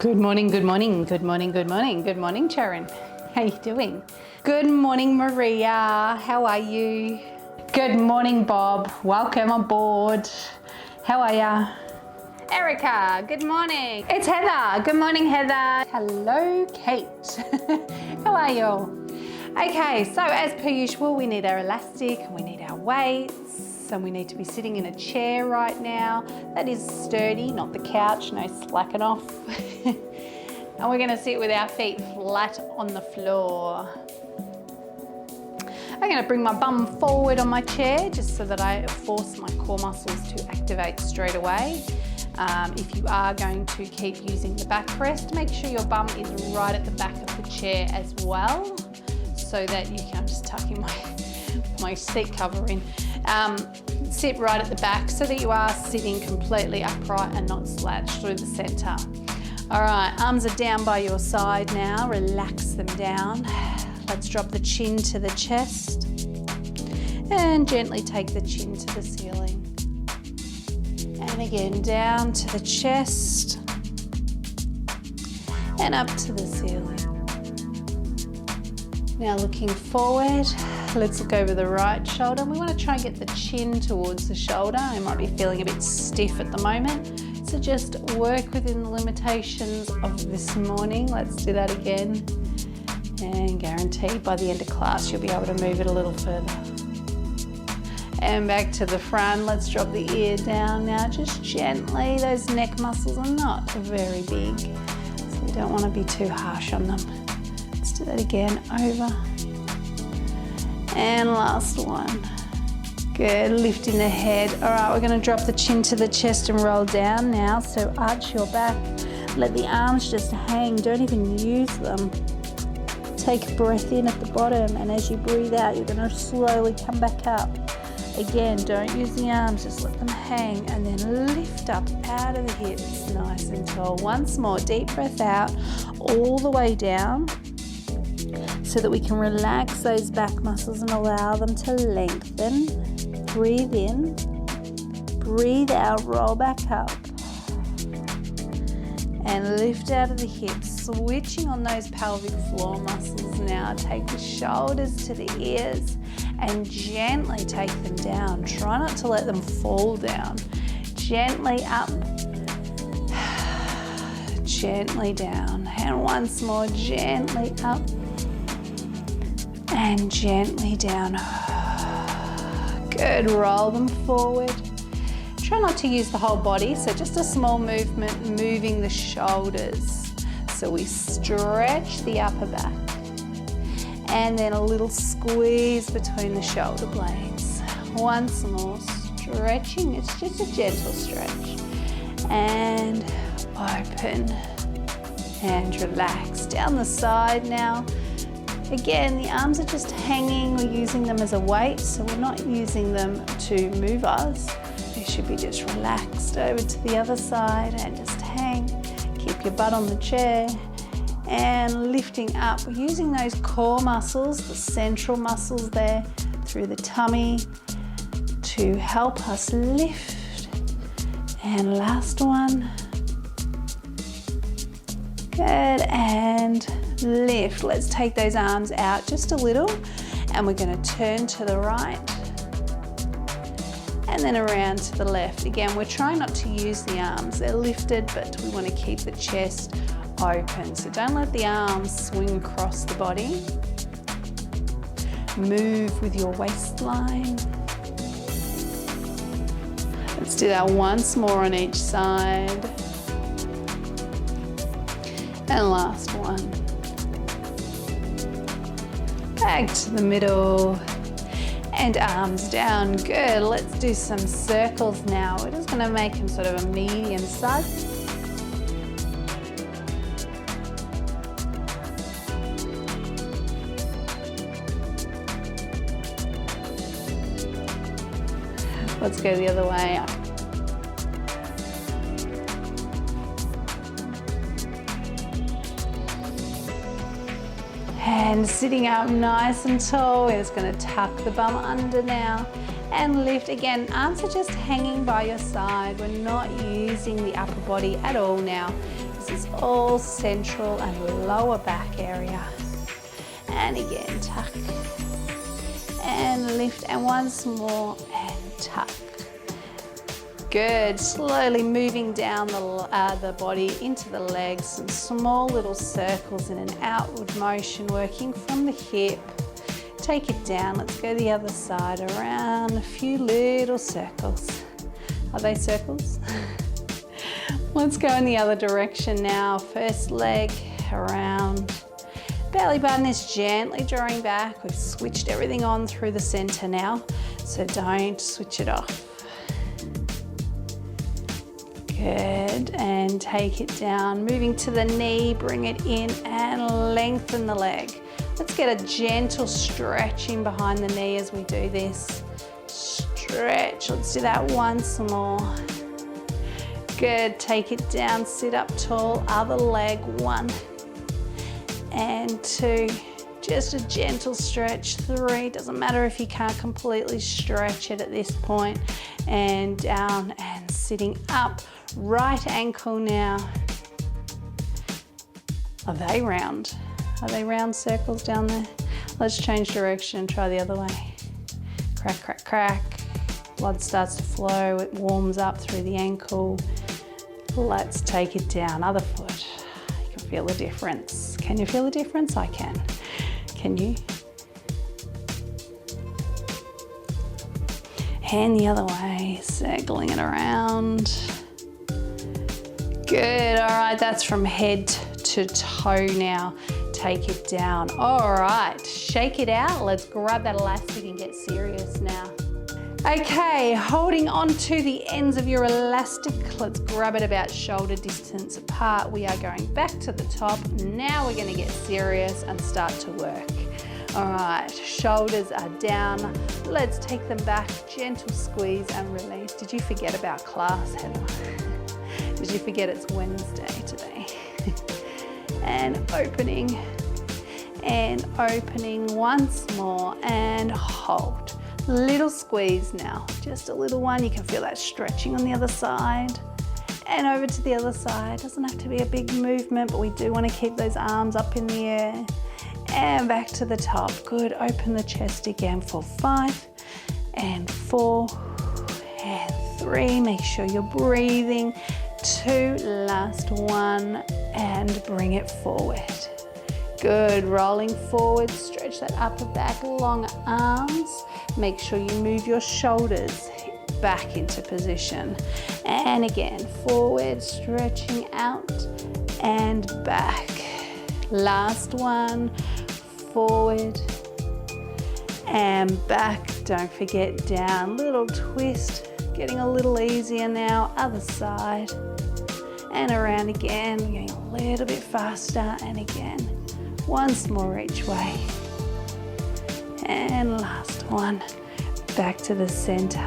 Good morning, good morning, good morning, good morning, good morning, Sharon. How you doing? Good morning, Maria. How are you? Good morning, Bob. Welcome aboard. How are ya? Erica, good morning. It's Heather. Good morning, Heather. Hello, Kate. How are you? Okay, so as per usual, we need our elastic and we need our weights, and we need to be sitting in a chair right now that is sturdy, not the couch, no slacking off. And we're gonna sit with our feet flat on the floor. I'm gonna bring my bum forward on my chair just so that I force my core muscles to activate straight away. If you are going to keep using the backrest, make sure your bum is right at the back of the chair as well, so that you can, I'm just tucking my seat cover in. Sit right at the back so that you are sitting completely upright and not slouched through the center. All right, arms are down by your side now, relax them down. Let's drop the chin to the chest and gently take the chin to the ceiling. And again, down to the chest and up to the ceiling. Now looking forward, let's look over the right shoulder. We want to try and get the chin towards the shoulder. I might be feeling a bit stiff at the moment. So just work within the limitations of this morning. Let's do that again. And guaranteed by the end of class, you'll be able to move it a little further. And back to the front. Let's drop the ear down now, just gently. Those neck muscles are not very big, so we don't want to be too harsh on them. Let's do that again, over. And last one. Good, lifting the head. All right, we're gonna drop the chin to the chest and roll down now. So arch your back, let the arms just hang, don't even use them. Take a breath in at the bottom, and as you breathe out, you're gonna slowly come back up. Again, don't use the arms, just let them hang, and then lift up out of the hips, nice and tall. Once more, deep breath out, all the way down, so that we can relax those back muscles and allow them to lengthen. Breathe in, breathe out, roll back up. And lift out of the hips, switching on those pelvic floor muscles now. Take the shoulders to the ears and gently take them down. Try not to let them fall down. Gently up, gently down. And once more, gently up and gently down. Good, roll them forward. Try not to use the whole body, so just a small movement, moving the shoulders. So we stretch the upper back, and then a little squeeze between the shoulder blades. Once more, stretching, it's just a gentle stretch. And open, and relax. Down the side now. Again, the arms are just hanging, we're using them as a weight, so we're not using them to move us. They should be just relaxed. Over to the other side and just hang. Keep your butt on the chair and lifting up. We're using those core muscles, the central muscles there through the tummy to help us lift. And last one. Good, and lift. Let's take those arms out just a little, and we're going to turn to the right and then around to the left. Again, we're trying not to use the arms. They're lifted, but we want to keep the chest open. So don't let the arms swing across the body. Move with your waistline. Let's do that once more on each side. And last one. Back to the middle and arms down. Good. Let's do some circles now. We're just going to make them sort of a medium size. Let's go the other way. And sitting up nice and tall, we're just going to tuck the bum under now and lift. Again, arms are just hanging by your side. We're not using the upper body at all now. This is all central and lower back area. And again, tuck and lift, and once more, and tuck. Good, slowly moving down the body into the legs, some small little circles in an outward motion, working from the hip. Take it down, let's go the other side, around a few little circles. Are they circles? Let's go in the other direction now. First leg around. Belly button is gently drawing back. We've switched everything on through the center now, so don't switch it off. Good, and take it down. Moving to the knee, bring it in and lengthen the leg. Let's get a gentle stretch in behind the knee as we do this. Stretch, let's do that once more. Good, take it down, sit up tall, other leg, 1 and 2. Just a gentle stretch, 3. Doesn't matter if you can't completely stretch it at this point. And down and sitting up. Right ankle now. Are they round? Are they round circles down there? Let's change direction and try the other way. Crack, crack, crack. Blood starts to flow, it warms up through the ankle. Let's take it down, other foot. You can feel the difference. Can you feel the difference? I can. Can you? Hand the other way, circling it around. Good, all right, that's from head to toe now. Take it down. All right, shake it out. Let's grab that elastic and get serious now. Okay, holding on to the ends of your elastic, let's grab it about shoulder distance apart. We are going back to the top. Now we're gonna get serious and start to work. All right, shoulders are down. Let's take them back, gentle squeeze and release. Did you forget about class, Heather? Did you forget it's Wednesday today? And opening once more, and hold. Little squeeze now, just a little one. You can feel that stretching on the other side. And over to the other side. Doesn't have to be a big movement, but we do want to keep those arms up in the air. And back to the top. Good, open the chest again for 5 and 4 and 3. Make sure you're breathing. 2, last 1, and bring it forward. Good, rolling forward, stretch that upper back, long arms. Make sure you move your shoulders back into position. And again, forward, stretching out and back. Last one, forward and back. Don't forget down, little twist, getting a little easier now, other side. And around again, we're going a little bit faster, and again, once more each way. And last one, back to the center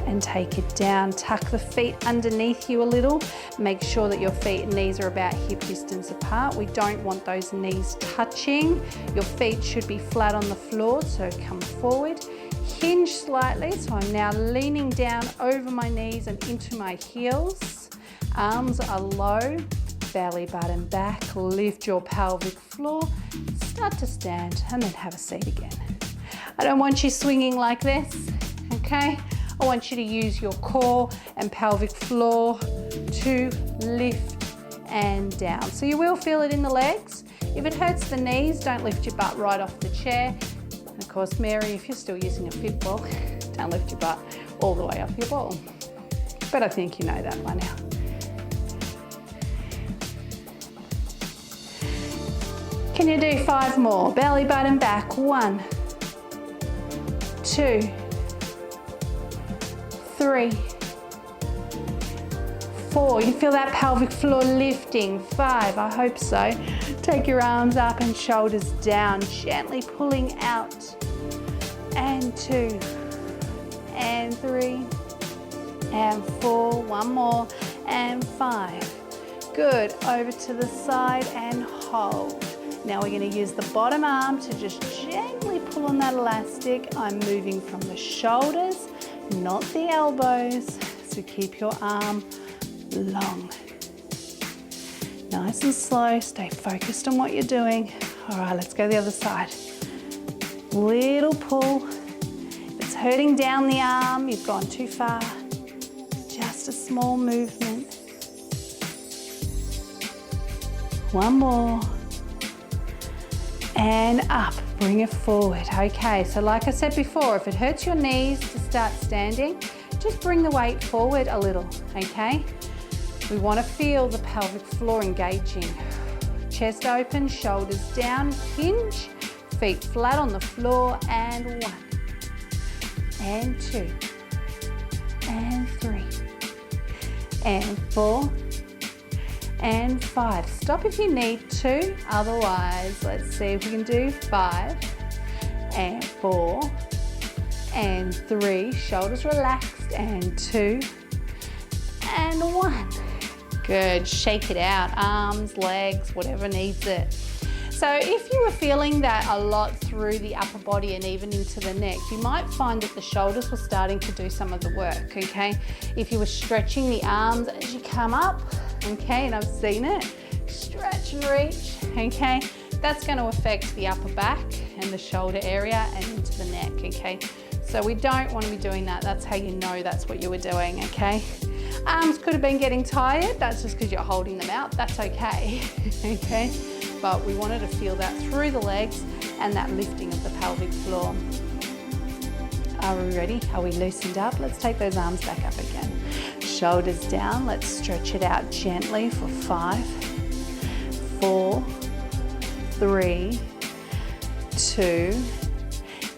and take it down. Tuck the feet underneath you a little. Make sure that your feet and knees are about hip distance apart. We don't want those knees touching. Your feet should be flat on the floor, so come forward. Hinge slightly, so I'm now leaning down over my knees and into my heels. Arms are low, belly button back, lift your pelvic floor, start to stand and then have a seat again. I don't want you swinging like this, okay? I want you to use your core and pelvic floor to lift and down. So you will feel it in the legs. If it hurts the knees, don't lift your butt right off the chair. And of course, Mary, if you're still using a fit ball, don't lift your butt all the way off your ball. But I think you know that by now. Can you do 5 more? Belly button back. 1, 2, 3, 4. You feel that pelvic floor lifting. 5, I hope so. Take your arms up and shoulders down, gently pulling out. And 2, and 3, and 4. One more, and 5. Good, over to the side and hold. Now we're going to use the bottom arm to just gently pull on that elastic. I'm moving from the shoulders, not the elbows. So keep your arm long. Nice and slow, stay focused on what you're doing. All right, let's go the other side. Little pull. If it's hurting down the arm, you've gone too far. Just a small movement. One more. And up, bring it forward. Okay, so like I said before, if it hurts your knees to start standing, just bring the weight forward a little, okay? We want to feel the pelvic floor engaging. Chest open, shoulders down, hinge, feet flat on the floor, and 1, and 2, and 3, and 4, and 5. Stop if you need to, otherwise, let's see if we can do 5, and 4, and 3, shoulders relaxed, and 2, and 1. Good, shake it out, arms, legs, whatever needs it. So if you were feeling that a lot through the upper body and even into the neck, you might find that the shoulders were starting to do some of the work, okay? If you were stretching the arms as you come up, okay, and I've seen it, stretch and reach, okay? That's going to affect the upper back and the shoulder area and into the neck, okay? So we don't want to be doing that. That's how you know that's what you were doing, okay? Arms could have been getting tired. That's just because you're holding them out. That's okay, okay? But we wanted to feel that through the legs and that lifting of the pelvic floor. Are we ready? Are we loosened up? Let's take those arms back up again. Shoulders down. Let's stretch it out gently for 5, 4, 3, 2,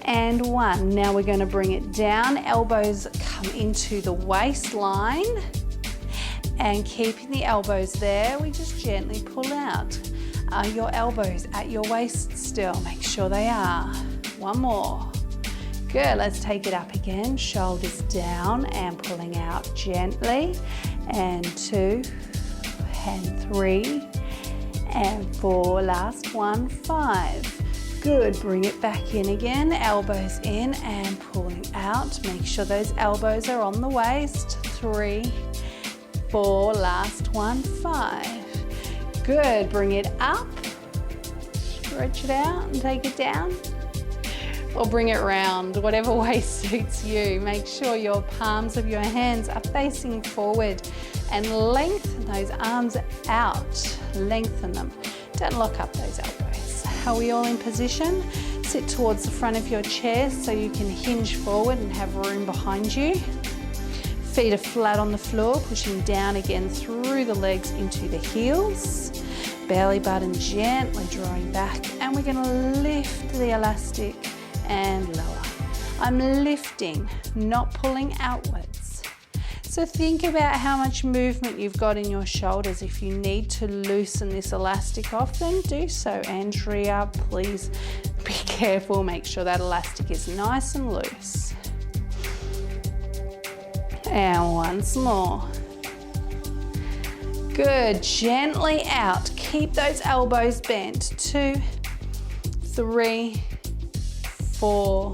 and 1. Now we're going to bring it down. Elbows come into the waistline, and keeping the elbows there, we just gently pull out. Are your elbows at your waist still? Make sure they are. 1 more. Good, let's take it up again. Shoulders down and pulling out gently. And 2, and 3, and 4. Last one, 5. Good, bring it back in again. Elbows in and pulling out. Make sure those elbows are on the waist. 3, 4, last one, 5. Good, bring it up. Stretch it out and take it down. Or bring it round, whatever way suits you. Make sure your palms of your hands are facing forward and lengthen those arms out. Lengthen them. Don't lock up those elbows. Are we all in position? Sit towards the front of your chair so you can hinge forward and have room behind you. Feet are flat on the floor, pushing down again through the legs into the heels. Belly button gently drawing back, and we're going to lift the elastic and lower. I'm lifting, not pulling outwards. So think about how much movement you've got in your shoulders. If you need to loosen this elastic off, then do so. Andrea, please be careful. Make sure that elastic is nice and loose. And once more. Good, gently out. Keep those elbows bent. 2, 3, 4,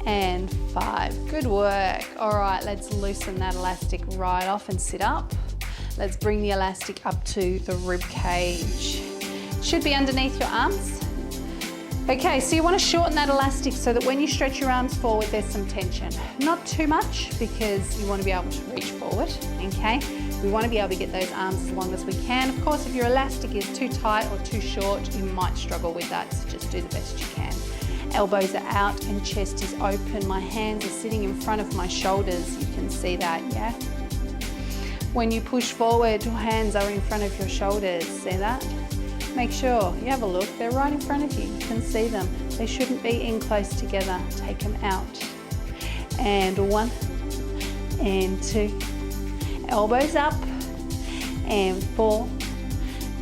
and 5. Good work. All right, let's loosen that elastic right off and sit up. Let's bring the elastic up to the rib cage. Should be underneath your arms. Okay, so you want to shorten that elastic so that when you stretch your arms forward, there's some tension. Not too much because you want to be able to reach forward, okay? We want to be able to get those arms as long as we can. Of course, if your elastic is too tight or too short, you might struggle with that, so just do the best you can. Elbows are out and chest is open. My hands are sitting in front of my shoulders. You can see that, yeah? When you push forward, your hands are in front of your shoulders. See that? Make sure you have a look. They're right in front of you. You can see them. They shouldn't be in close together. Take them out. And 1, and 2. Elbows up. And 4,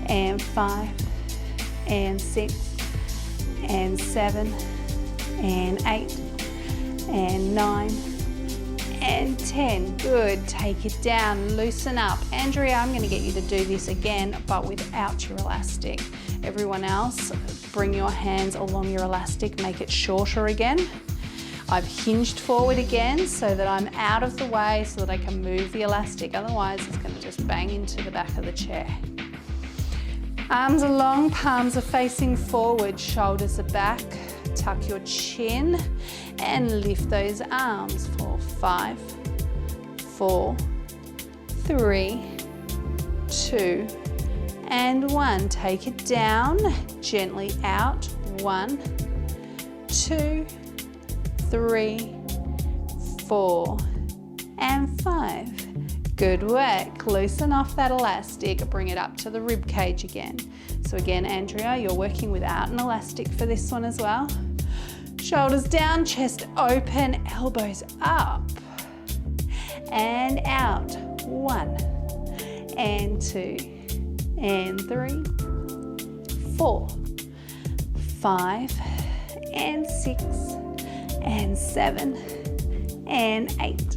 and 5, and 6, and 7, and 8, and 9, and 10. Good, take it down, loosen up. Andrea, I'm going to get you to do this again, but without your elastic. Everyone else, bring your hands along your elastic, make it shorter again. I've hinged forward again so that I'm out of the way so that I can move the elastic. Otherwise, it's going to just bang into the back of the chair. Arms are long, palms are facing forward, shoulders are back. Tuck your chin and lift those arms for 5, 4, 3, 2, and 1. Take it down, gently out. 1, 2, 3, 4, and 5. Good work. Loosen off that elastic, bring it up to the rib cage again. So again, Andrea, you're working without an elastic for this one as well. Shoulders down, chest open, elbows up and out. 1 and 2 and 3, 4, 5 and 6 and 7 and 8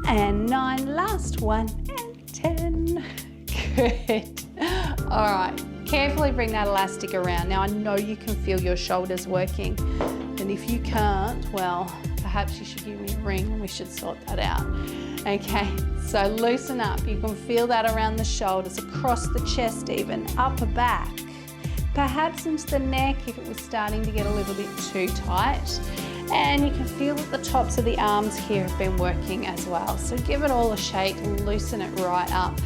and 9. Last 1 and 10. Good. All right. Carefully bring that elastic around. Now I know you can feel your shoulders working, and if you can't, well, perhaps you should give me a ring and we should sort that out. Okay, so loosen up. You can feel that around the shoulders, across the chest even, upper back, perhaps into the neck if it was starting to get a little bit too tight. And you can feel that the tops of the arms here have been working as well. So give it all a shake, loosen it right up.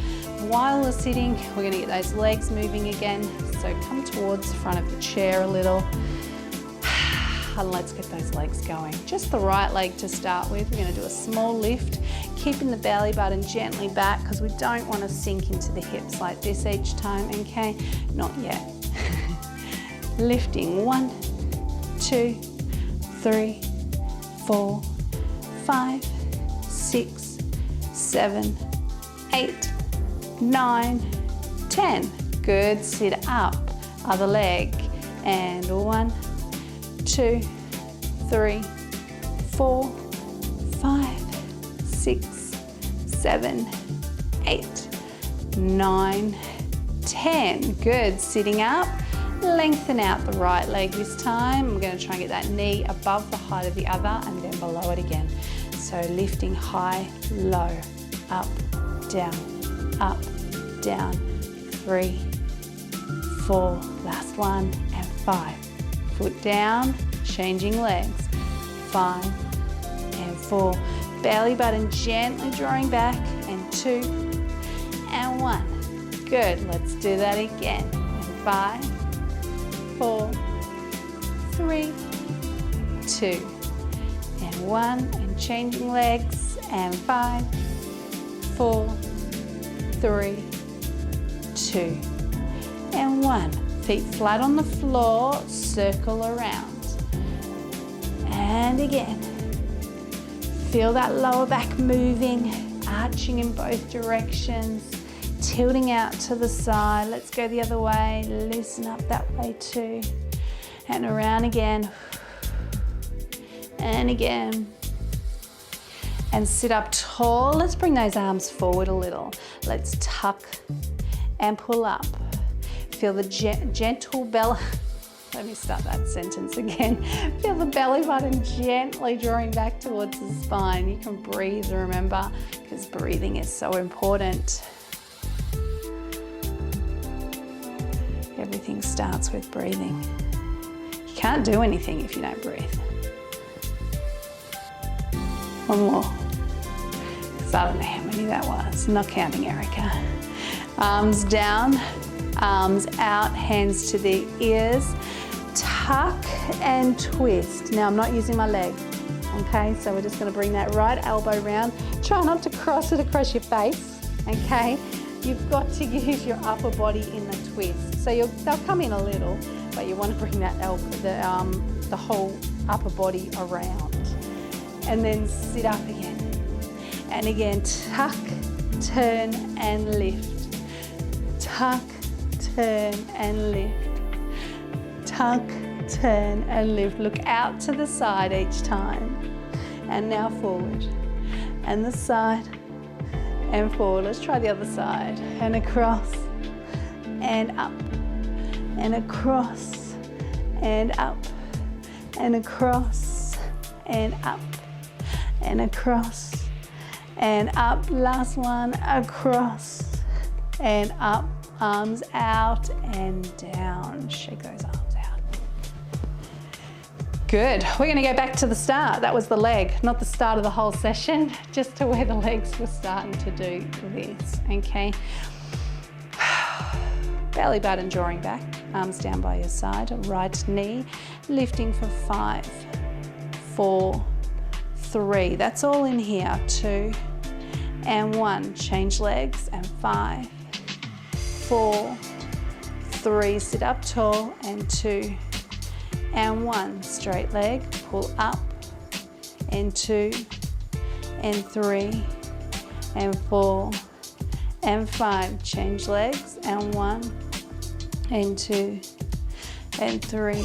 While we're sitting, we're going to get those legs moving again. So come towards the front of the chair a little. And let's get those legs going. Just the right leg to start with. We're going to do a small lift, keeping the belly button gently back because we don't want to sink into the hips like this each time, okay? Not yet. Lifting 1, 2, 3, 4, 5, 6, 7, 8, 9, 10. Good. Sit up. Other leg. And 1, 2, 3, 4, 5, 6, 7, 8, 9, 10. Good. Sitting up. Lengthen out the right leg this time. I'm going to try and get that knee above the height of the other and then below it again. So lifting high, low, up, down, 3, 4, last 1, and 5. Foot down, changing legs, 5 and 4. Belly button gently drawing back, and 2 and 1. Good, let's do that again. And 5, 4, 3, 2, and 1, and changing legs, and 5, 4, 3, 2, and 1. Feet flat on the floor, circle around. And again. Feel that lower back moving, arching in both directions, tilting out to the side. Let's go the other way, loosen up that way too. And around again. And again. And sit up tall. Let's bring those arms forward a little. Let's tuck and pull up. Feel the gentle belly. Let me start that sentence again. Feel the belly button gently drawing back towards the spine. You can breathe, remember, because breathing is so important. Everything starts with breathing. You can't do anything if you don't breathe. One more. Because I don't know how many that was. Not counting Erica. Arms down, arms out, hands to the ears. Tuck and twist. Now I'm not using my leg, okay? So we're just gonna bring that right elbow round. Try not to cross it across your face, okay? You've got to use your upper body in the twist. So they'll come in a little, but you wanna bring that the whole upper body around. And then sit up again. And again, tuck, turn and lift. Tuck, turn and lift. Tuck, turn and lift. Look out to the side each time. And now forward. And the side and forward. Let's try the other side. And across and up. And across and up. And across and up. And across and up. Last one. Across and up. arms out and down. Shake those arms out. Good. We're going to go back to the start. That was the leg, not the start of the whole session, just to where the legs were starting to do this, okay? Belly button drawing back, arms down by your side, right knee lifting for 5, 4, 3. That's all in here. 2 and 1. Change legs and 5, 4, 3. Sit up tall and 2 and 1. Straight leg, pull up and 2 and 3 and 4 and 5. Change legs and 1 and 2 and 3,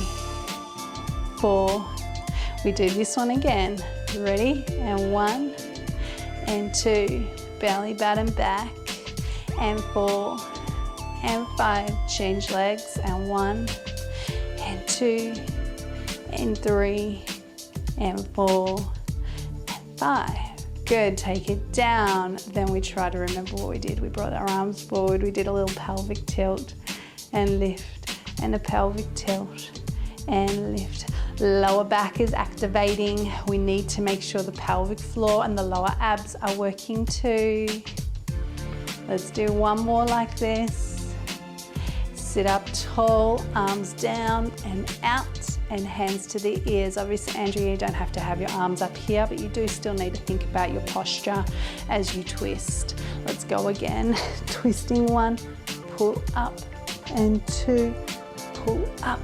4. We do this one again. Ready? And 1 and 2. Belly button back and 4 and 5. Change legs and 1 and 2 and 3 and 4 and 5. Good, take it down. Then we try to remember what we did. We brought our arms forward. We did a little pelvic tilt and lift and a pelvic tilt and lift. Lower back is activating. We need to make sure the pelvic floor and the lower abs are working too. Let's do one more like this. Sit up tall, arms down and out, and hands to the ears. Obviously, Andrea, you don't have to have your arms up here, but you do still need to think about your posture as you twist. Let's go again. Twisting 1, pull up, and 2, pull up,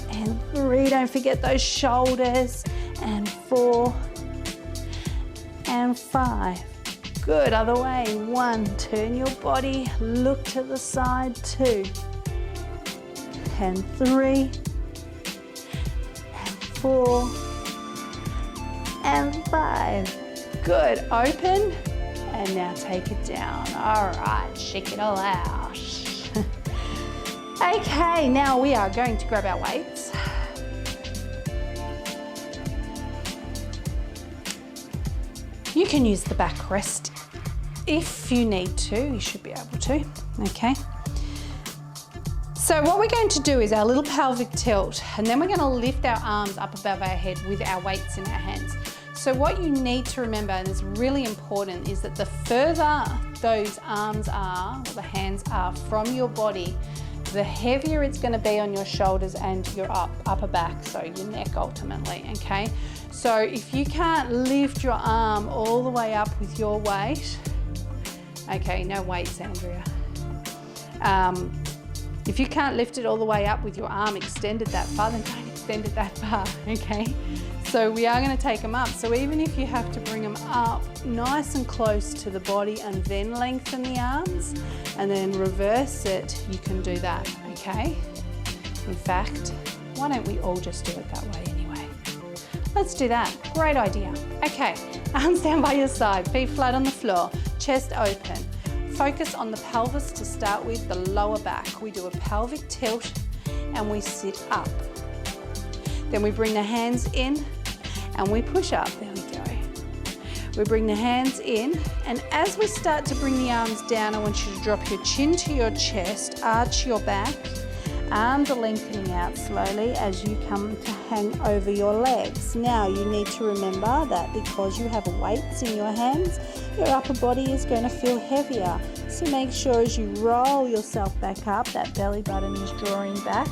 and 3. Don't forget those shoulders, and 4, and 5. Good, other way. 1, turn your body, look to the side. 2, and 3, 4 and 5. Good, open, and now take it down. All right, shake it all out. Okay, now we are going to grab our weights. You can use the backrest if you need to. You should be able to, okay? So what we're going to do is our little pelvic tilt, and then we're going to lift our arms up above our head with our weights in our hands. So what you need to remember, and it's really important, is that the further those arms are, or the hands are from your body, the heavier it's going to be on your shoulders and your upper back, so your neck ultimately, okay? So if you can't lift your arm all the way up with your weight, okay, no weights, Andrea. If you can't lift it all the way up with your arm extended that far, then don't extend it that far, okay? So we are going to take them up. So even if you have to bring them up nice and close to the body and then lengthen the arms and then reverse it, you can do that, okay? In fact, why don't we all just do it that way anyway? Let's do that. Great idea. Okay, arms down by your side, feet flat on the floor, chest open. Focus on the pelvis to start with, the lower back. We do a pelvic tilt and we sit up. Then we bring the hands in and we push up. There we go. We bring the hands in, and as we start to bring the arms down, I want you to drop your chin to your chest, arch your back. Arms are lengthening out slowly as you come to hang over your legs. Now you need to remember that because you have weights in your hands, your upper body is going to feel heavier. So make sure as you roll yourself back up, that belly button is drawing back.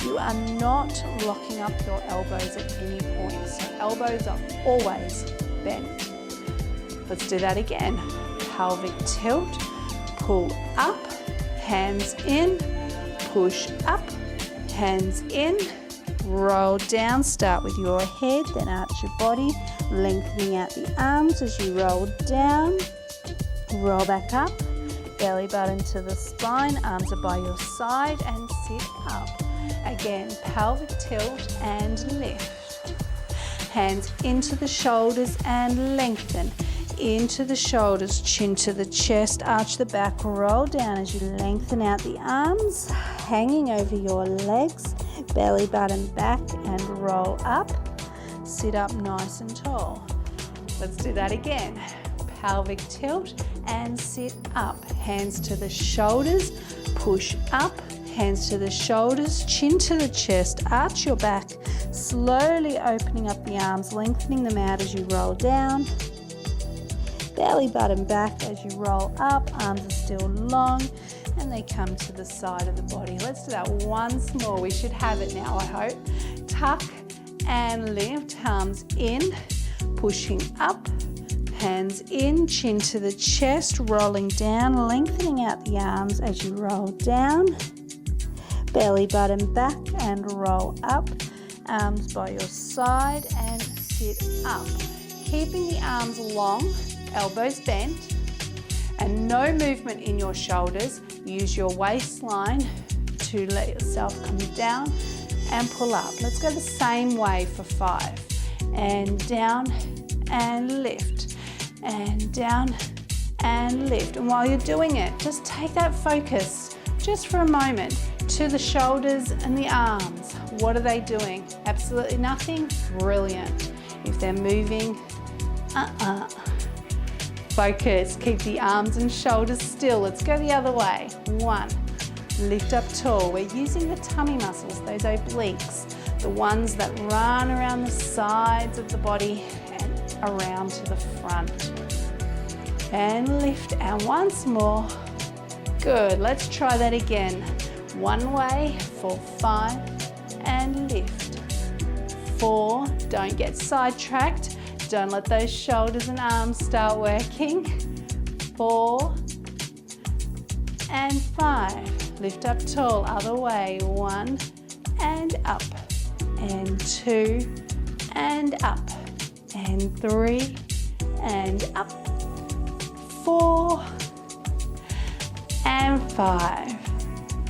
You are not locking up your elbows at any point. So elbows are always bent. Let's do that again. Pelvic tilt, pull up, hands in, push up, hands in, roll down. Start with your head, then arch your body, lengthening out the arms as you roll down. Roll back up, belly button to the spine, arms are by your side, and sit up. Again, pelvic tilt and lift. Hands into the shoulders and lengthen. Into the shoulders, chin to the chest, arch the back, roll down as you lengthen out the arms, hanging over your legs, belly button back and roll up. Sit up nice and tall. Let's do that again. Pelvic tilt and sit up. Hands to the shoulders, push up, hands to the shoulders, chin to the chest, arch your back, slowly opening up the arms, lengthening them out as you roll down. Belly button back as you roll up, arms are still long, and they come to the side of the body. Let's do that once more. We should have it now, I hope. Tuck and lift, arms in, pushing up, hands in, chin to the chest, rolling down, lengthening out the arms as you roll down. Belly button back and roll up, arms by your side and sit up. Keeping the arms long, elbows bent, and no movement in your shoulders. Use your waistline to let yourself come down and pull up. Let's go the same way for 5. And down and lift, and down and lift. And while you're doing it, just take that focus just for a moment to the shoulders and the arms. What are they doing? Absolutely nothing? Brilliant. If they're moving, focus, keep the arms and shoulders still. Let's go the other way. 1, lift up tall. We're using the tummy muscles, those obliques, the ones that run around the sides of the body and around to the front. And lift, and once more. Good, let's try that again. One way for 5 and lift. 4, don't get sidetracked. Don't let those shoulders and arms start working. 4 and 5. Lift up tall, other way. 1 and up. And 2 and up. And 3 and up. 4 and 5.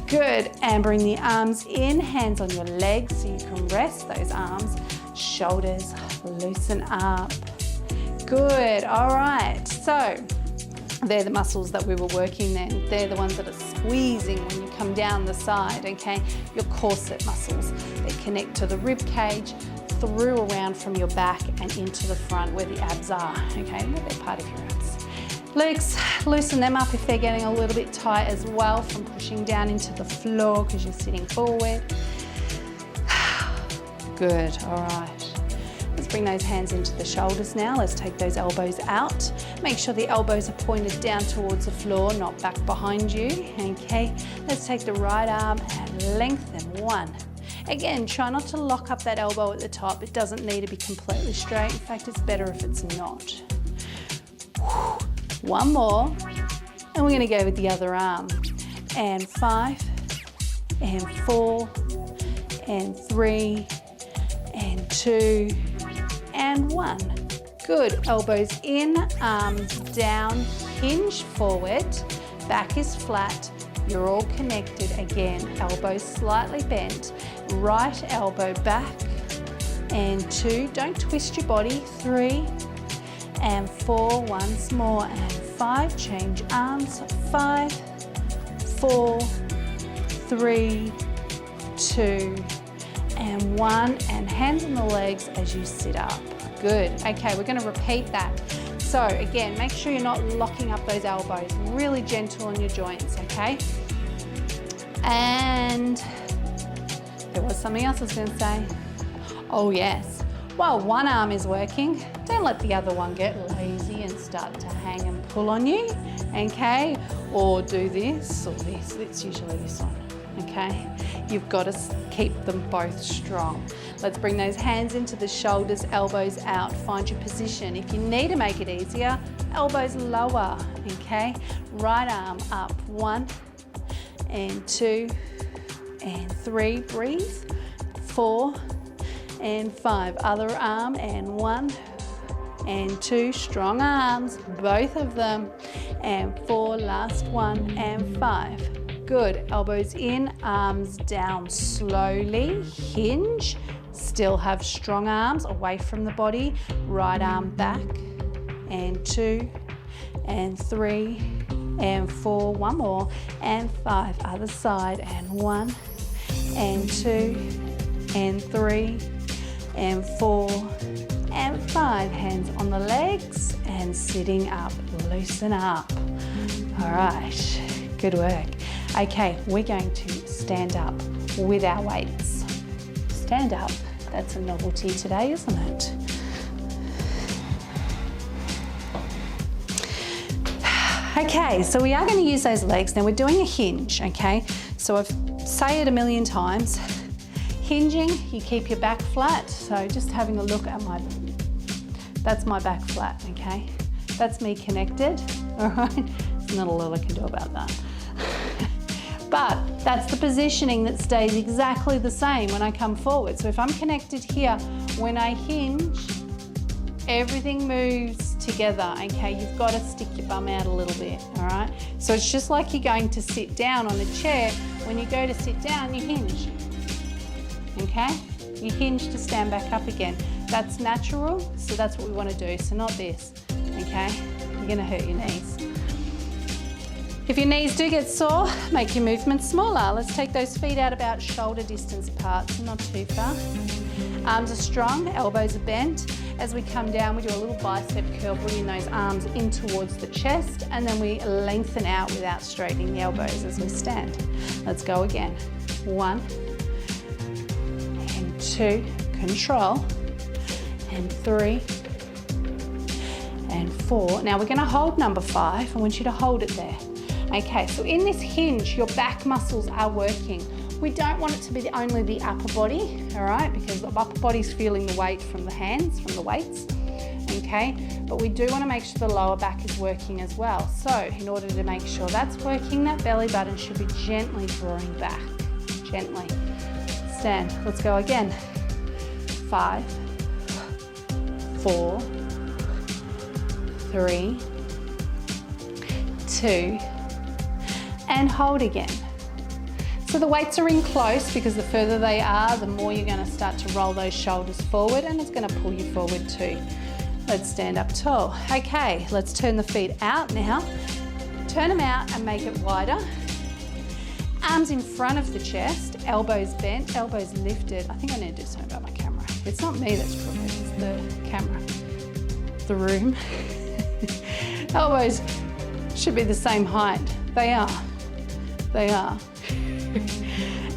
Good, and bring the arms in, hands on your legs so you can rest those arms. Shoulders loosen up. Good, all right. So they're the muscles that we were working then. They're the ones that are squeezing when you come down the side, okay? Your corset muscles. They connect to the rib cage, through around from your back and into the front where the abs are, okay? They're part of your abs. Legs, loosen them up if they're getting a little bit tight as well from pushing down into the floor because you're sitting forward. Good, all right. Let's bring those hands into the shoulders now. Let's take those elbows out. Make sure the elbows are pointed down towards the floor, not back behind you, okay? Let's take the right arm and lengthen. 1. Again, try not to lock up that elbow at the top. It doesn't need to be completely straight. In fact, it's better if it's not. 1 more, and we're gonna go with the other arm. And 5, and 4, and 3, and 2, and 1. Good, elbows in, arms down, hinge forward, back is flat, you're all connected again, elbows slightly bent, right elbow back, and 2, don't twist your body, 3, and 4, once more, and 5, change arms, 5, 4, 3, 2, and 1, and hands on the legs as you sit up. Good, okay, we're gonna repeat that. So again, make sure you're not locking up those elbows, really gentle on your joints, okay? And there was something else I was gonna say. Oh yes, while one arm is working, don't let the other one get lazy and start to hang and pull on you, okay? Or do this or this, it's usually this one, okay? You've got to keep them both strong. Let's bring those hands into the shoulders, elbows out, find your position. If you need to make it easier, elbows lower, okay? Right arm up, 1 and 2 and 3, breathe, 4 and 5, other arm, and 1 and 2, strong arms, both of them, and 4, last one, and 5. Good, elbows in, arms down slowly, hinge, still have strong arms away from the body, right arm back, and 2, and 3, and 4, one more, and 5, other side, and 1, and 2, and 3, and 4, and 5, hands on the legs, and sitting up, loosen up. All right, good work. Okay, we're going to stand up with our weights. Stand up, that's a novelty today, isn't it? Okay, so we are going to use those legs. Now we're doing a hinge, okay? So I've say it a million times. Hinging, you keep your back flat. So just having a look at that's my back flat, okay? That's me connected, all right? There's not a lot I can do about that. But that's the positioning that stays exactly the same when I come forward. So if I'm connected here, when I hinge, everything moves together, okay? You've got to stick your bum out a little bit, all right? So it's just like you're going to sit down on a chair. When you go to sit down, you hinge, okay? You hinge to stand back up again. That's natural, so that's what we want to do. So not this, okay? You're gonna hurt your knees. If your knees do get sore, make your movements smaller. Let's take those feet out about shoulder distance apart, so not too far. Arms are strong, elbows are bent. As we come down, we do a little bicep curl, bringing those arms in towards the chest, and then we lengthen out without straightening the elbows as we stand. Let's go again. 1 and 2, control, and 3 and 4. Now we're going to hold number 5. I want you to hold it there. Okay, so in this hinge, your back muscles are working. We don't want it to be only the upper body, all right, because the upper body's feeling the weight from the hands, from the weights, okay? But we do want to make sure the lower back is working as well. So in order to make sure that's working, that belly button should be gently drawing back, gently. Stand, let's go again. 5, 4, 3, 2, and hold again. So the weights are in close because the further they are, the more you're going to start to roll those shoulders forward, and it's going to pull you forward too. Let's stand up tall. Okay, let's turn the feet out now. Turn them out and make it wider. Arms in front of the chest, elbows bent, elbows lifted. I think I need to do something about my camera. It's not me that's crooked, it's the camera, the room. Elbows should be the same height. They are. They are.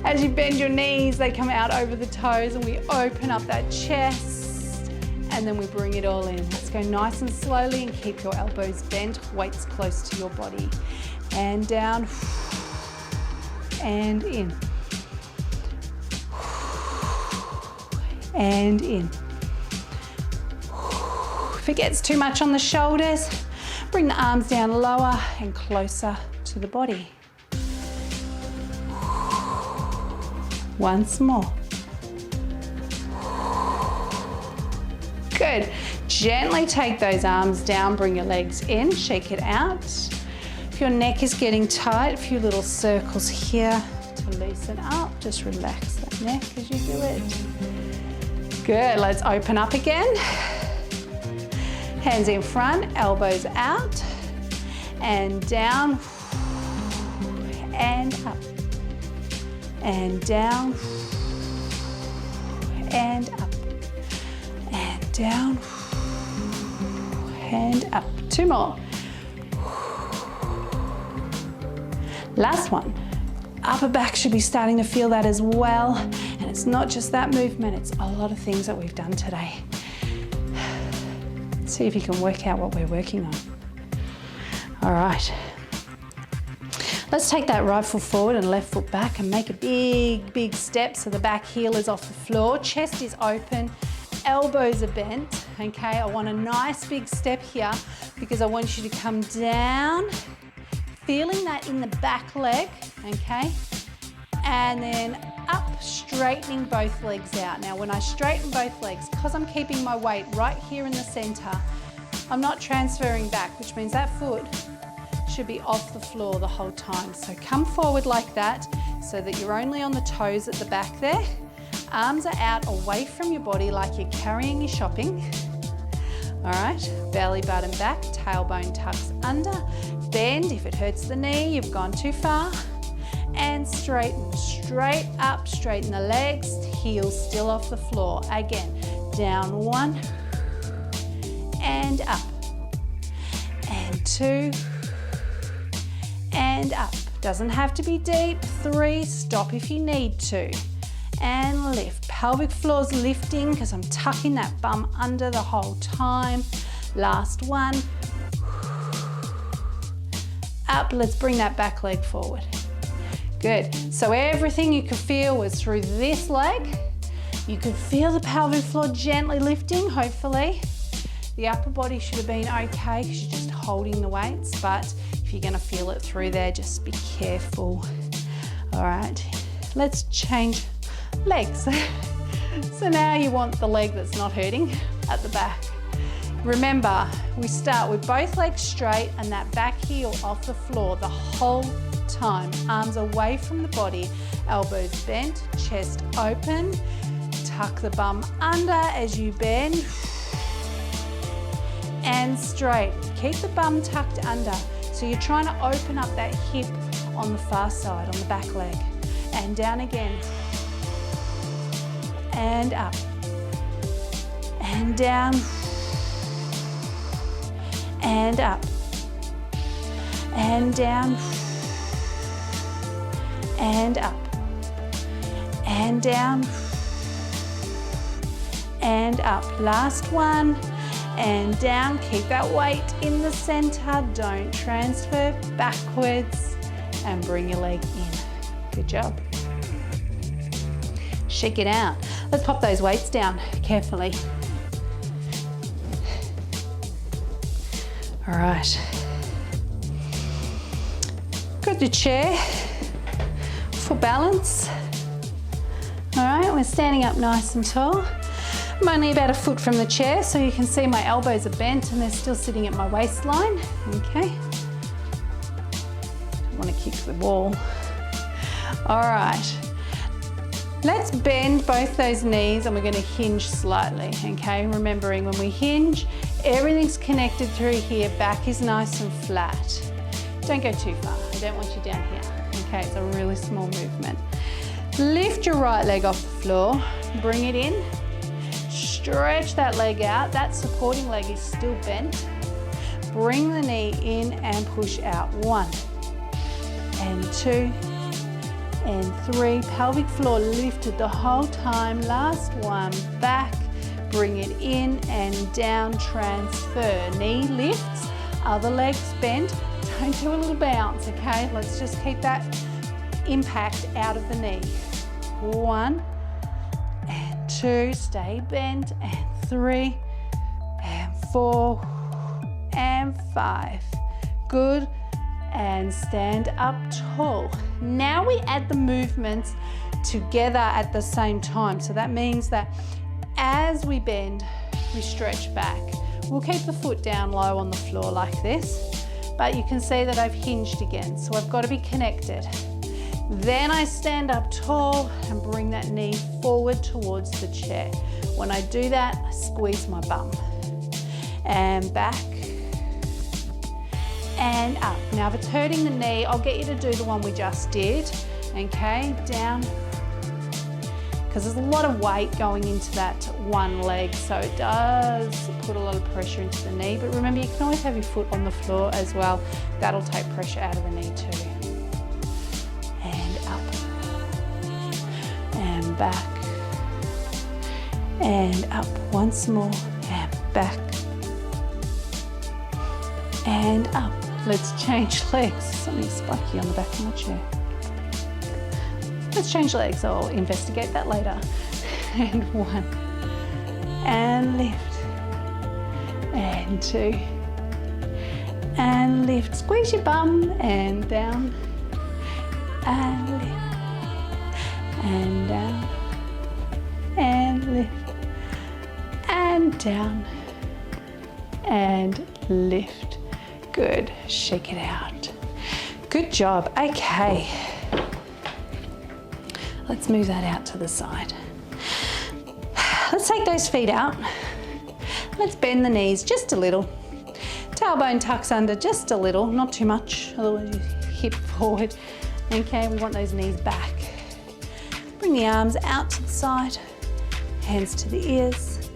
As you bend your knees, they come out over the toes, and we open up that chest, and then we bring it all in. Let's go nice and slowly and keep your elbows bent, weights close to your body. And down, and in. And in. If it gets too much on the shoulders, bring the arms down lower and closer to the body. Once more. Good. Gently take those arms down, bring your legs in, shake it out. If your neck is getting tight, a few little circles here to loosen up. Just relax that neck as you do it. Good, let's open up again. Hands in front, elbows out, and down, and up. And down, and up, and down, and up. 2 more. Last one. Upper back should be starting to feel that as well. And it's not just that movement, it's a lot of things that we've done today. Let's see if you can work out what we're working on. All right. Let's take that right foot forward and left foot back and make a big, big step so the back heel is off the floor, chest is open, elbows are bent, okay? I want a nice big step here because I want you to come down, feeling that in the back leg, okay? And then up, straightening both legs out. Now, when I straighten both legs, because I'm keeping my weight right here in the center, I'm not transferring back, which means that foot should be off the floor the whole time. So come forward like that so that you're only on the toes at the back there. Arms are out away from your body like you're carrying your shopping. All right, belly button back, tailbone tucks under. Bend if it hurts the knee, you've gone too far. And straighten, straight up, straighten the legs, heels still off the floor. Again, down 1, and up, and 2, and up. Doesn't have to be deep. 3, stop if you need to. And lift. Pelvic floor's lifting because I'm tucking that bum under the whole time. Last one. Up, let's bring that back leg forward. Good. So everything you could feel was through this leg. You could feel the pelvic floor gently lifting, hopefully. The upper body should have been okay because you're just holding the weights, but if you're gonna feel it through there, just be careful. All right, let's change legs. So now you want the leg that's not hurting at the back. Remember, we start with both legs straight and that back heel off the floor the whole time. Arms away from the body, elbows bent, chest open. Tuck the bum under as you bend. And straight. Keep the bum tucked under. So you're trying to open up that hip on the far side, on the back leg. And down again. And up. And down. And up. And down. And up. And down. And up. Last one. And down. Keep that weight in the center. Don't transfer backwards. And bring your leg in. Good job. Shake it out. Let's pop those weights down carefully. All right. Got your chair for balance. All right, we're standing up nice and tall. I'm only about a foot from the chair, so you can see my elbows are bent and they're still sitting at my waistline. Okay. Don't want to kick the wall. All right. Let's bend both those knees and we're going to hinge slightly, okay? Remembering when we hinge, everything's connected through here, back is nice and flat. Don't go too far, I don't want you down here, okay? It's a really small movement. Lift your right leg off the floor, bring it in, stretch that leg out, that supporting leg is still bent. Bring the knee in and push out. 1 and 2 and 3, pelvic floor lifted the whole time. Last one, back, bring it in and down, transfer. Knee lifts, other legs bent. Don't do a little bounce, okay? Let's just keep that impact out of the knee. 1 and 2, stay bent, and 3 and 4 and 5. Good. And stand up tall. Now we add the movements together at the same time. So that means that as we bend, we stretch back. We'll keep the foot down low on the floor like this, but you can see that I've hinged again. So I've got to be connected. Then I stand up tall and bring that knee forward towards the chair. When I do that, I squeeze my bum. And back. And up. Now if it's hurting the knee, I'll get you to do the one we just did. Okay, down. Because there's a lot of weight going into that one leg, so it does put a lot of pressure into the knee. But remember, you can always have your foot on the floor as well. That'll take pressure out of the knee too. And up. And back. And up once more. And back. And up. Let's change legs. Something spiky on the back of my chair. Let's change legs. I'll investigate that later. And 1. And lift. And 2. And lift. Squeeze your bum and down. And lift. And down. And lift. And down. And lift. Good. Shake it out. Good job. Okay. Let's move that out to the side. Let's take those feet out. Let's bend the knees just a little. Tailbone tucks under just a little, not too much, otherwise you hip forward. Okay, we want those knees back. Bring the arms out to the side, hands to the ears.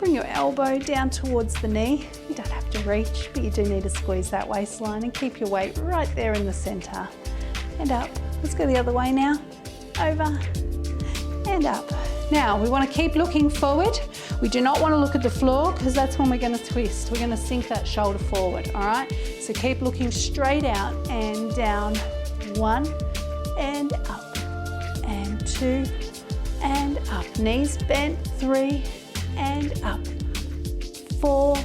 bring your elbow down towards the knee. You don't have to reach, but you do need to squeeze that waistline and keep your weight right there in the center. And up. Let's go the other way now. Over and up. Now, we want to keep looking forward. We do not want to look at the floor because that's when we're going to twist. We're going to sink that shoulder forward, all right? So keep looking straight out and down. 1 and up and 2 and up. Knees bent. 3 and up. 4,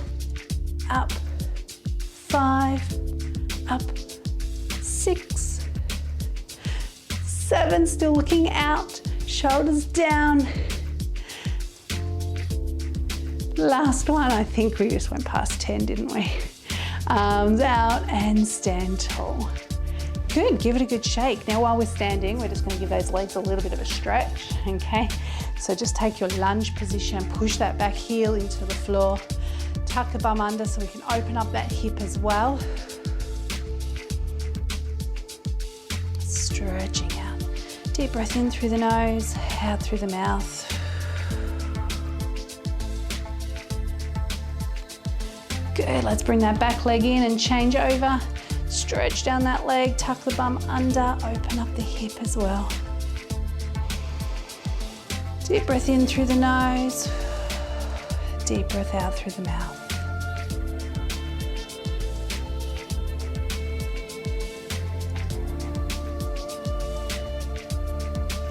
up. 5, up. 6, 7, still looking out. Shoulders down. Last one, I think we just went past 10, didn't we? Arms out and stand tall. Good, give it a good shake. Now while we're standing, we're just gonna give those legs a little bit of a stretch, okay? So just take your lunge position, push that back heel into the floor, tuck the bum under so we can open up that hip as well. Stretching out. Deep breath in through the nose, out through the mouth. Good, let's bring that back leg in and change over. Stretch down that leg, tuck the bum under, open up the hip as well. Deep breath in through the nose, deep breath out through the mouth.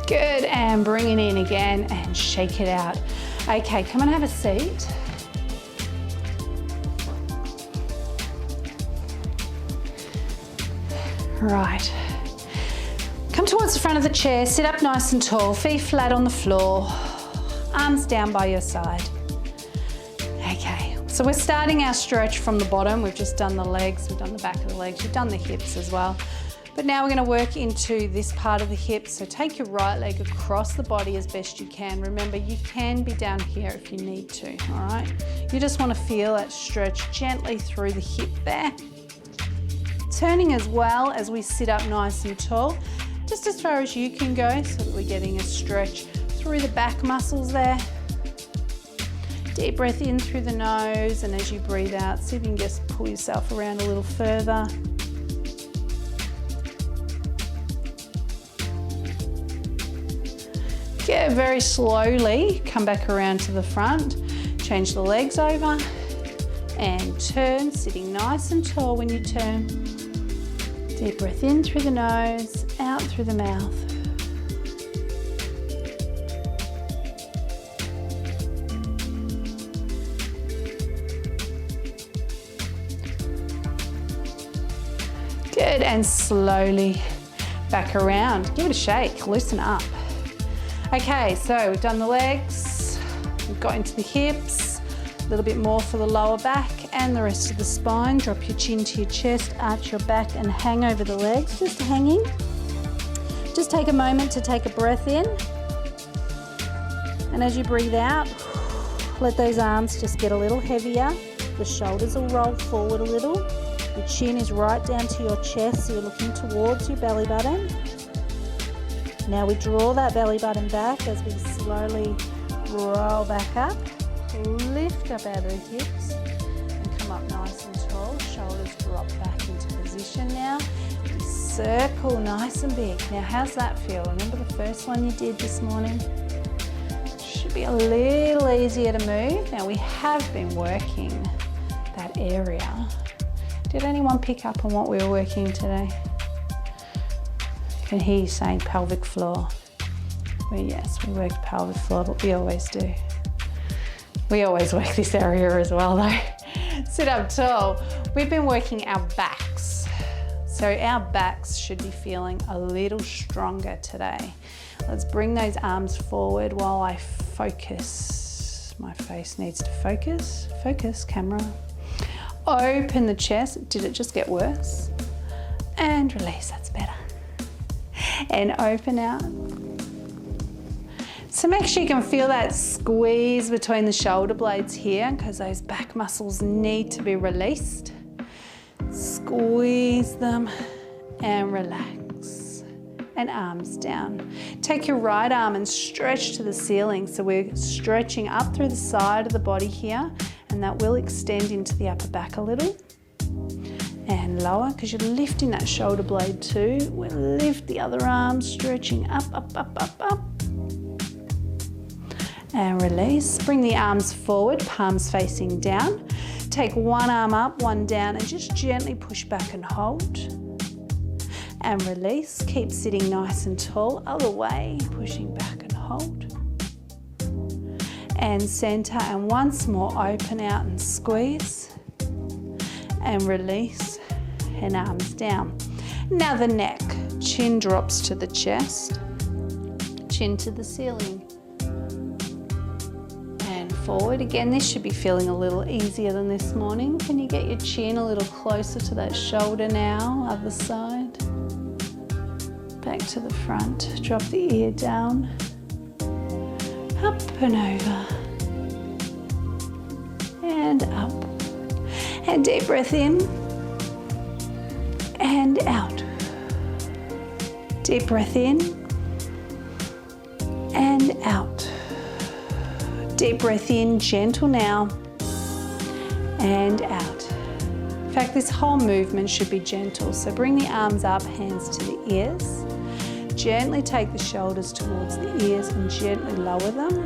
Good, and bring it in again and shake it out. Okay, come and have a seat. Right. Come towards the front of the chair, sit up nice and tall, feet flat on the floor, arms down by your side. Okay, so we're starting our stretch from the bottom. We've just done the legs, we've done the back of the legs, we've done the hips as well. But now we're going to work into this part of the hips. So take your right leg across the body as best you can. Remember, you can be down here if you need to, all right? You just want to feel that stretch gently through the hip there. Turning as well as we sit up nice and tall, just as far as you can go so that we're getting a stretch through the back muscles there. Deep breath in through the nose, and as you breathe out, see if you can just pull yourself around a little further. Yeah, very slowly come back around to the front, change the legs over and turn, sitting nice and tall when you turn. Deep breath in through the nose, out through the mouth. Good, and slowly back around. Give it a shake, loosen up. Okay, so we've done the legs, we've got into the hips, a little bit more for the lower back and the rest of the spine. Drop your chin to your chest, arch your back and hang over the legs, just hanging. Just take a moment to take a breath in. And as you breathe out, let those arms just get a little heavier. The shoulders will roll forward a little. The chin is right down to your chest, so you're looking towards your belly button. Now we draw that belly button back as we slowly roll back up, lift up out of the hips and come up nice and tall. Shoulders drop back into position now. Circle nice and big. Now how's that feel? Remember the first one you did this morning? Should be a little easier to move. Now we have been working that area. Did anyone pick up on what we were working today? I can hear you saying pelvic floor. Well, yes, we worked pelvic floor, but we always do. We always work this area as well though. Sit up tall. We've been working our backs. So our backs should be feeling a little stronger today. Let's bring those arms forward while I focus. My face needs to focus. Focus, camera. Open the chest. Did it just get worse? And release, that's better. And open out. So make sure you can feel that squeeze between the shoulder blades here because those back muscles need to be released. Squeeze them and relax. And arms down. Take your right arm and stretch to the ceiling. So we're stretching up through the side of the body here, and that will extend into the upper back a little. And lower, because you're lifting that shoulder blade too. We'll lift the other arm, stretching up, up, up, up, up. And release. Bring the arms forward, palms facing down. Take one arm up, one down, and just gently push back and hold. And release. Keep sitting nice and tall. Other way, pushing back and hold. And center, and once more, open out and squeeze. And release, and arms down. Now the neck, chin drops to the chest, chin to the ceiling. And forward. Again, this should be feeling a little easier than this morning. Can you get your chin a little closer to that shoulder now? Other side. Back to the front. Drop the ear down. Up and over. And up. And deep breath in. And out. Deep breath in. And out. Deep breath in, gentle now, and out. In fact, this whole movement should be gentle. So bring the arms up, hands to the ears. Gently take the shoulders towards the ears and gently lower them.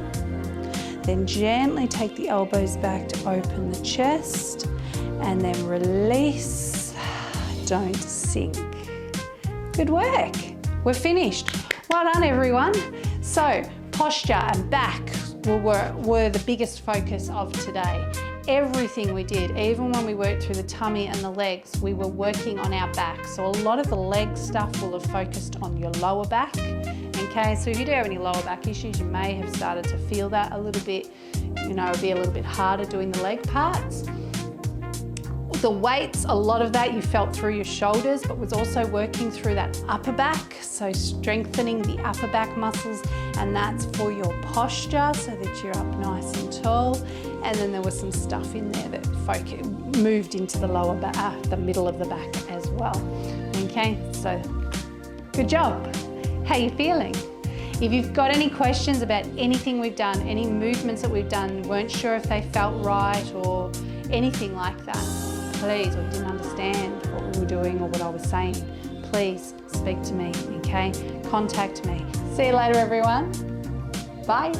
Then gently take the elbows back to open the chest, and then release. Don't sink. Good work. We're finished. Well done, everyone. So posture and back were the biggest focus of today. Everything we did, even when we worked through the tummy and the legs, we were working on our back. So a lot of the leg stuff will have focused on your lower back. Okay, so if you do have any lower back issues, you may have started to feel that a little bit, you know, it'll be a little bit harder doing the leg parts. The weights, a lot of that you felt through your shoulders, but was also working through that upper back. So strengthening the upper back muscles, and that's for your posture so that you're up nice and tall. And then there was some stuff in there that moved into the lower back, the middle of the back as well. Okay, so good job. How you feeling? If you've got any questions about anything we've done, any movements that we've done, weren't sure if they felt right or anything like that, please, or didn't understand what we were doing or what I was saying, please speak to me, okay? Contact me. See you later, everyone. Bye.